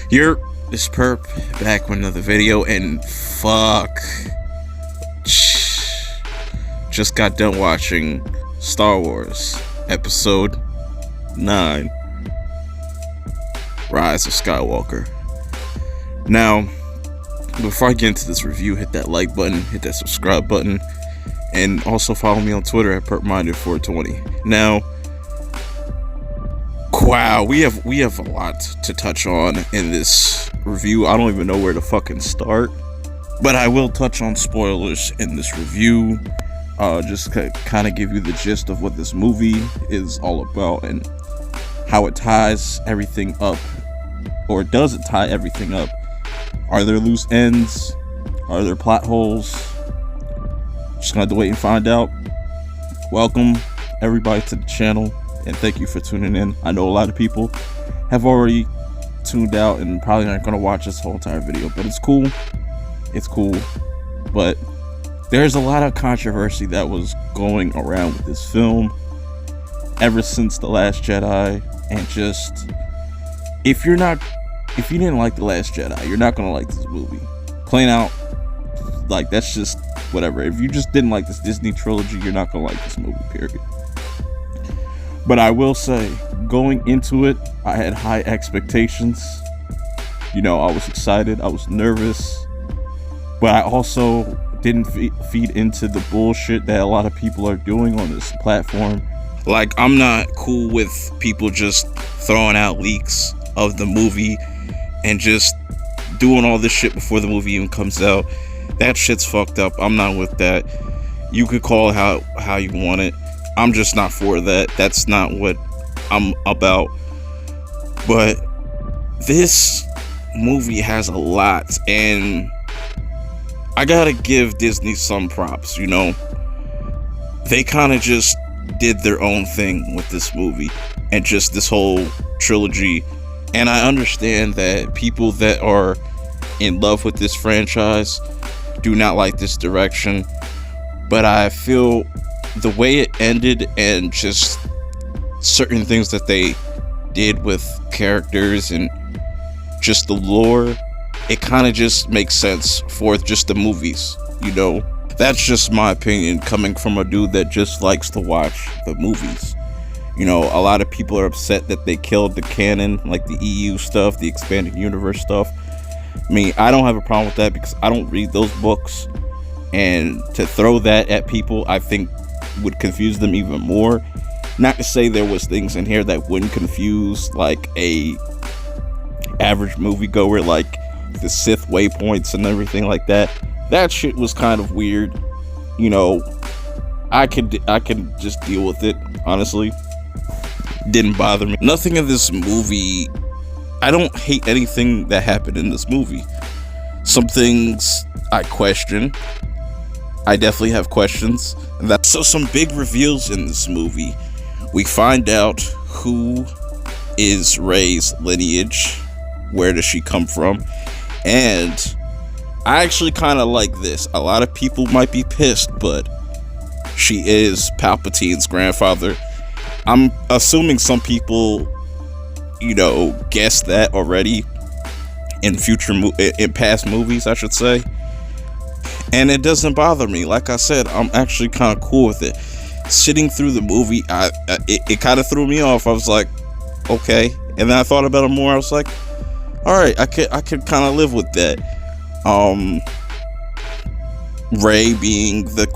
You're this perp back with another video, and fuck, just got done watching Star Wars Episode 9, Rise of Skywalker. Now, before I get into this review, hit that like button, hit that subscribe button, and also follow me on Twitter at perpminded420. Now, wow, we have a lot to touch on in this review. I don't even know where to fucking start, but I will touch on spoilers in this review. Just kind of give you the gist of what this movie is all about and how it ties everything up, or does it tie everything up? Are there loose ends? Are there plot holes? Just gonna have to wait and find out. Welcome everybody to the channel, and thank you for tuning in. I know a lot of people have already tuned out and probably aren't gonna watch this whole entire video, but it's cool. It's cool. But there's a lot of controversy that was going around with this film ever since The Last Jedi, and just if you didn't like The Last Jedi, you're not gonna like this movie. Plain out, like, that's just whatever. If you just didn't like this Disney trilogy, you're not gonna like this movie, period. But I will say, going into it, I had high expectations. You know, I was excited, I was nervous, but I also didn't feed into the bullshit that a lot of people are doing on this platform. Like, I'm not cool with people just throwing out leaks of the movie and just doing all this shit before the movie even comes out. That shit's fucked up. I'm not with that. You could call it how you want it. I'm just not for that. That's not what I'm about. But this movie has a lot, and I gotta give Disney some props, you know. They kind of just did their own thing with this movie and just this whole trilogy. And I understand that people that are in love with this franchise do not like this direction, but I feel the way it ended and just certain things that they did with characters and just the lore, it kind of just makes sense for just the movies, you know. That's just my opinion, coming from a dude that just likes to watch the movies. You know, a lot of people are upset that they killed the canon, like the EU stuff, the expanded universe stuff. I mean, I don't have a problem with that because I don't read those books, and to throw that at people, I think would confuse them even more. Not to say there was things in here that wouldn't confuse like a average moviegoer, like the Sith waypoints and everything like that. That shit was kind of weird. You know, I could just deal with it, honestly. Didn't bother me. Nothing in this movie, I don't hate anything that happened in this movie. Some things I question. I definitely have questions. So some big reveals in this movie. We find out who is Rey's lineage, where does she come from, and I actually kind of like this. A lot of people might be pissed, but she is Palpatine's grandfather. I'm assuming some people, you know, guessed that already in past movies, I should say. And it doesn't bother me. Like I said, I'm actually kind of cool with it. Sitting through the movie, it kind of threw me off. I was like, okay. And then I thought about it more. I was like, all right, I could kind of live with that. Rey being the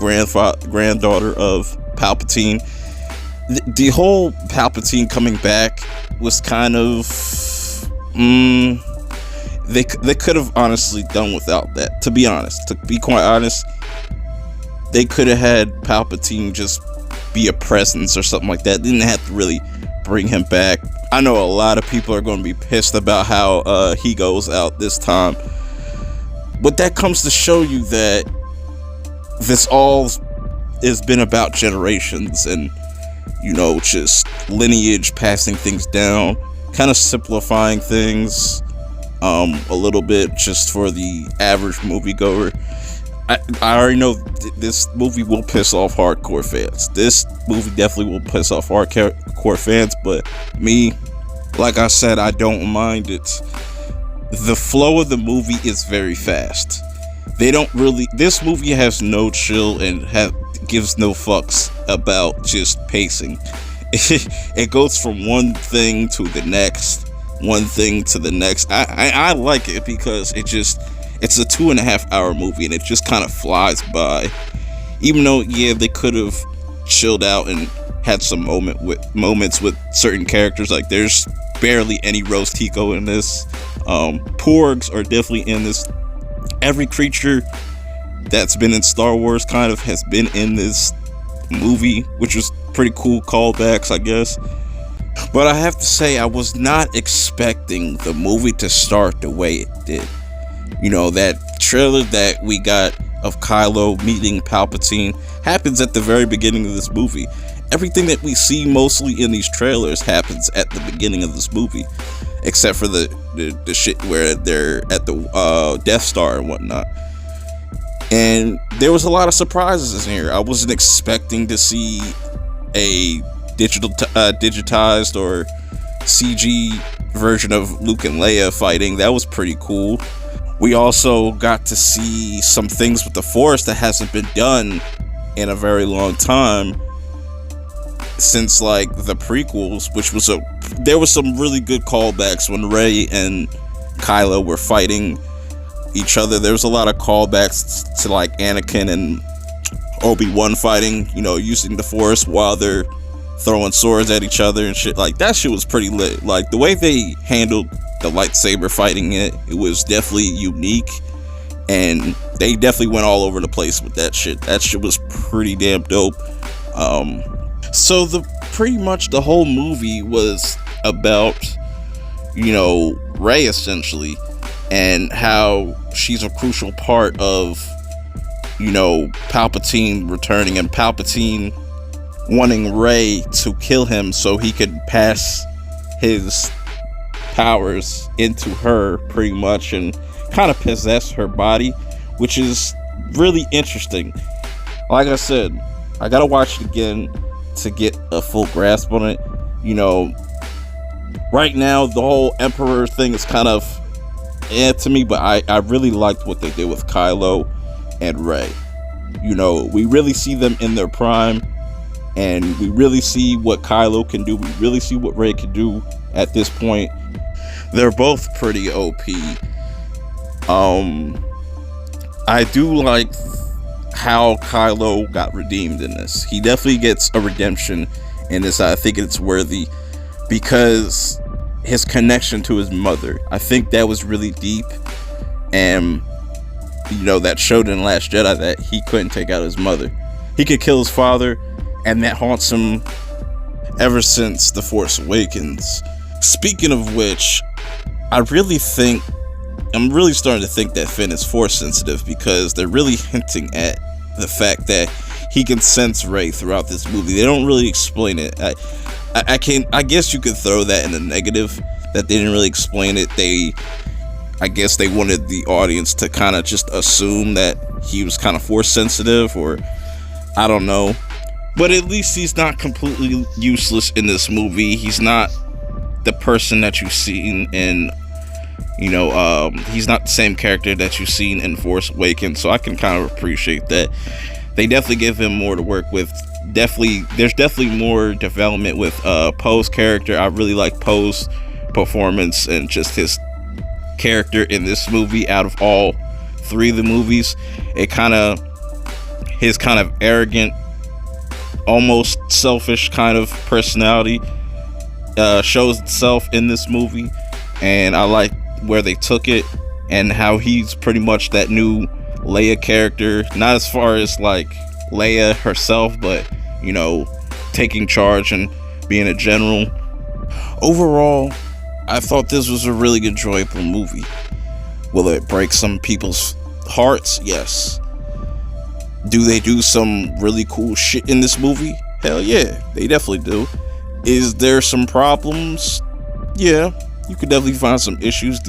granddaughter of Palpatine. The whole Palpatine coming back was kind of they could have honestly done without that. To be honest, to be quite honest, they could have had Palpatine just be a presence or something like that. They didn't have to really bring him back. I know a lot of people are going to be pissed about how he goes out this time, but that comes to show you that this all has been about generations and, you know, just lineage, passing things down, kind of simplifying things a little bit just for the average moviegoer. I already know this movie will piss off hardcore fans. This movie definitely will piss off hardcore fans, but me, like I said, I don't mind it. the flow of the movie is very fast. This movie has no chill and gives no fucks about just pacing. It goes from one thing to the next, I like it because it's a 2.5 hour movie and it just kind of flies by. Even though, yeah, they could have chilled out and had some moments with certain characters. Like, there's barely any Rose Tico in this. Porgs are definitely in this. Every creature that's been in Star Wars kind of has been in this movie, which was pretty cool callbacks, I guess. But I have to say, I was not expecting the movie to start the way it did. You know, that trailer that we got of Kylo meeting Palpatine happens at the very beginning of this movie. Everything that we see mostly in these trailers happens at the beginning of this movie, except for the shit where they're at the Death Star and whatnot. And there was a lot of surprises in here. I wasn't expecting to see a digitized or CG version of Luke and Leia fighting. That was pretty cool. We also got to see some things with the Force that hasn't been done in a very long time since, like, the prequels, which was there was some really good callbacks when Rey and Kylo were fighting each other. There was a lot of callbacks to, like, Anakin and Obi-Wan fighting, you know, using the Force while they're throwing swords at each other and shit. Like, that shit was pretty lit. Like, the way they handled the lightsaber fighting, it was definitely unique, and they definitely went all over the place with that shit. That shit was pretty damn dope. So pretty much the whole movie was about, you know, Rey essentially, and how she's a crucial part of, you know, Palpatine returning, and Palpatine wanting Rey to kill him so he could pass his powers into her, pretty much, and kind of possess her body, which is really interesting. Like I said, I gotta watch it again to get a full grasp on it. You know, right now the whole Emperor thing is kind of to me, but I really liked what they did with Kylo and Rey. You know, we really see them in their prime, and we really see what Kylo can do. We really see what Rey can do at this point. They're both pretty OP. I do like how Kylo got redeemed in this. He definitely gets a redemption in this. I think it's worthy because his connection to his mother, I think that was really deep, and you know, that showed in Last Jedi that he couldn't take out his mother. He could kill his father, and that haunts him ever since The Force Awakens. Speaking of which, I'm really starting to think that Finn is Force sensitive, because they're really hinting at the fact that he can sense Rey throughout this movie. They don't really explain it. I guess you could throw that in the negative, that they didn't really explain it. I guess they wanted the audience to kind of just assume that he was kind of Force sensitive, or I don't know. But at least he's not completely useless in this movie. He's not the person that you've seen in, you know, he's not the same character that you've seen in Force Awakens, so I can kind of appreciate that. They definitely give him more to work with. There's definitely more development with Poe's character. I really like Poe's performance and just his character in this movie. Out of all three of the movies, his kind of arrogant, almost selfish kind of personality shows itself in this movie, and I like where they took it, and how he's pretty much that new Leia character. Not as far as like Leia herself, but, you know, taking charge and being a general. Overall, I thought this was a really enjoyable movie. Will it break some people's hearts? Yes. Do they do some really cool shit in this movie? Hell yeah, they definitely do. Is there some problems? Yeah, you could definitely find some issues.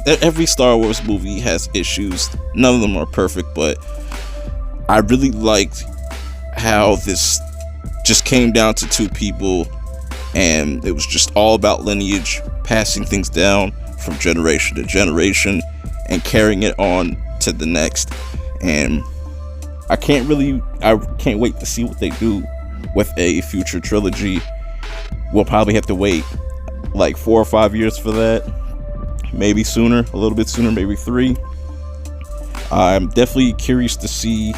Every Star Wars movie has issues. None of them are perfect, but I really liked how this just came down to two people, and it was just all about lineage, passing things down from generation to generation and carrying it on to the next. And I can't wait to see what they do with a future trilogy. We'll probably have to wait like 4 or 5 years for that, maybe sooner, a little bit sooner, maybe 3. I'm definitely curious to see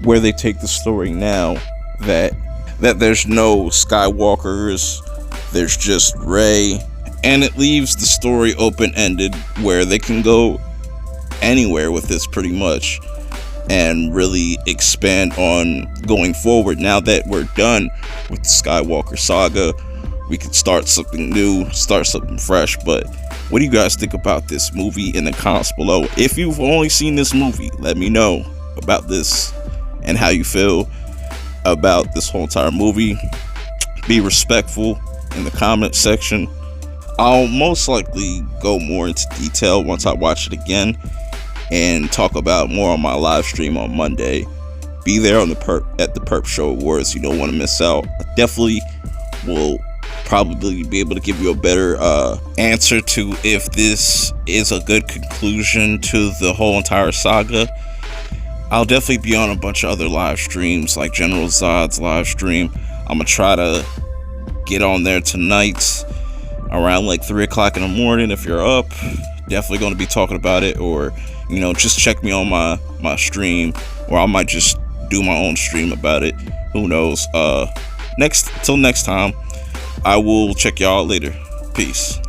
where they take the story now that there's no Skywalkers, there's just Rey, and it leaves the story open-ended where they can go anywhere with this pretty much and really expand on going forward. Now that we're done with the Skywalker saga, we can start something new, start something fresh. But what do you guys think about this movie in the comments below? If you've only seen this movie, let me know about this and how you feel about this whole entire movie. Be respectful in the comment section. I'll most likely go more into detail once I watch it again and talk about more on my live stream on Monday. Be there on at the Perp Show Awards. You don't want to miss out. I definitely will probably be able to give you a better answer to if this is a good conclusion to the whole entire saga. I'll definitely be on a bunch of other live streams, like General Zod's live stream. I'm gonna try to get on there tonight around like 3 o'clock in the morning. If you're up, definitely going to be talking about it, or just check me on my stream, or I might just do my own stream about it. Who knows? Till next time, I will check y'all later. Peace.